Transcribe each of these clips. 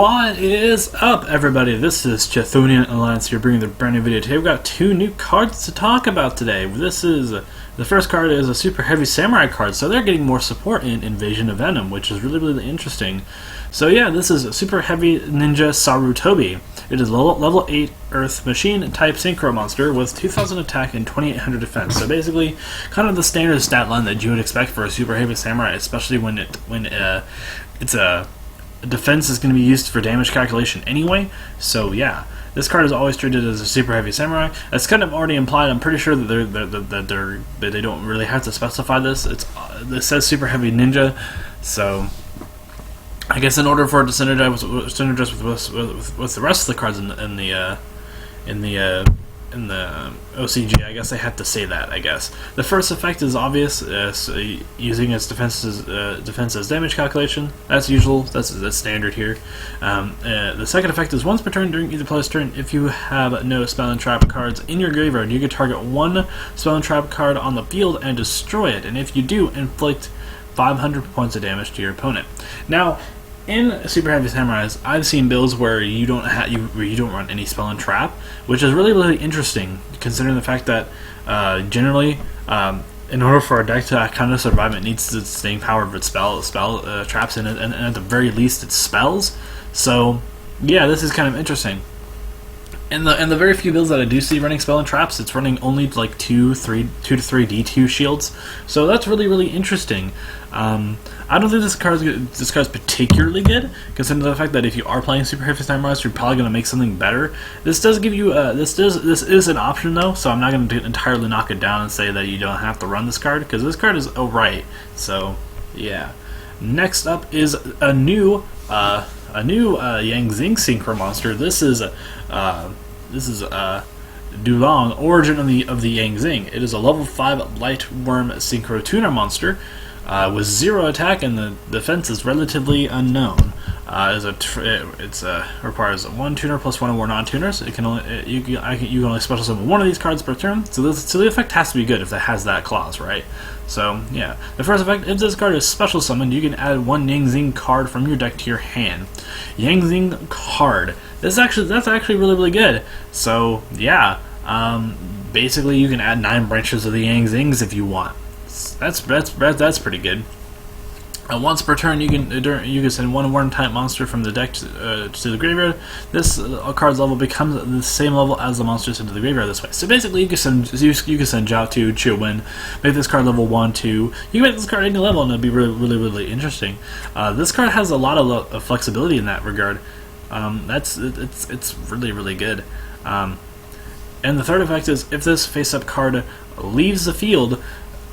What is up, everybody? This is Chthonian Alliance here, bringing the brand new video. Today we've got two new cards to talk about today. The first card is a Superheavy Samurai card, so they're getting more support in Invasion of Venom, which is really interesting. So yeah, this is Superheavy Ninja Sarutobi. It is level 8 Earth Machine type Synchro monster with 2000 attack and 2800 defense. So basically, kind of the standard stat line that you would expect for a Superheavy Samurai, especially when it's a defense is going to be used for damage calculation anyway. So yeah, this card is always treated as a Super Heavy Samurai. It's kind of already implied. I'm pretty sure that they don't really have to specify this. It says Super Heavy Ninja, so I guess in order for it to synergize with the rest of the cards in the OCG, I guess they had to say that. I guess the first effect is obvious, so using its defense's damage calculation. That's usual. That's standard here. The second effect is once per turn during either player's turn, if you have no spell and trap cards in your graveyard, you can target one spell and trap card on the field and destroy it. And if you do, inflict 500 points of damage to your opponent. Now, in Super Heavy Samurais, I've seen builds where you don't run any spell and trap, which is really interesting, considering the fact that generally, in order for a deck to kind of survive, it needs the staying power of its spell traps in it, and at the very least, its spells. So yeah, this is kind of interesting. In the very few builds that I do see running spell and traps, it's running only like 2 to 3 D2 shields. So that's really interesting. I don't think this card's particularly good, considering the fact that if you are playing Super Heavy Samurais, you're probably going to make something better. This does give you this is an option though, so I'm not going to entirely knock it down and say that you don't have to run this card, because this card is alright. So yeah. Next up is a new Yang Zing Synchro monster. This is Dulong, Origin of the Yang Zing. It is a level 5 Light Worm Synchro Tuner monster with 0 attack, and the defense is relatively unknown. It requires 1 tuner plus 1 or more non-tuners. You can only special summon one of these cards per turn, so the effect has to be good if it has that clause, right? So yeah, the first effect: if this card is special summoned, you can add 1 Yang Zing card from your deck to your hand. Yang Zing card. That's actually really good. So yeah, basically you can add 9 branches of the Yang Zings if you want. That's pretty good. Once per turn, you can send 1 worm type monster from the deck to the graveyard. This card's level becomes the same level as the monster sent to the graveyard this way. So basically, you can send Jiaotu, Chiwen, make this card level 1, 2. You can make this card any level, and it'll be really interesting. This card has a lot of flexibility in that regard. It's really good. And the third effect is if this face-up card leaves the field,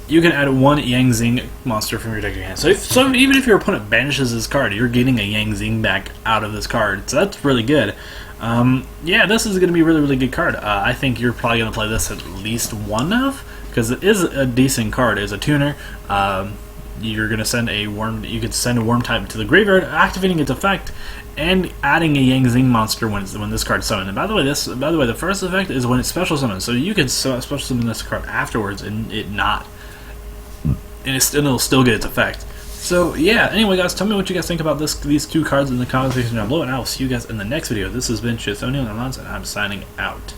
you can add 1 Yang Zing monster from your deck to your hand. So even if your opponent banishes this card, you're getting a Yang Zing back out of this card. So that's really good. Yeah, this is going to be a really good card. I think you're probably going to play this at least one of, because it is a decent card. It's a tuner. You're going to send a worm. You could send a worm type to the graveyard, activating its effect, and adding a Yang Zing monster when this card's summoned. And by the way, the first effect is when it's special summoned. So you can special summon this card afterwards, and it'll still get its effect. So yeah, anyway guys, tell me what you guys think about these two cards in the comment section down below, and I will see you guys in the next video. This has been Chthonian Alliance, and I'm signing out.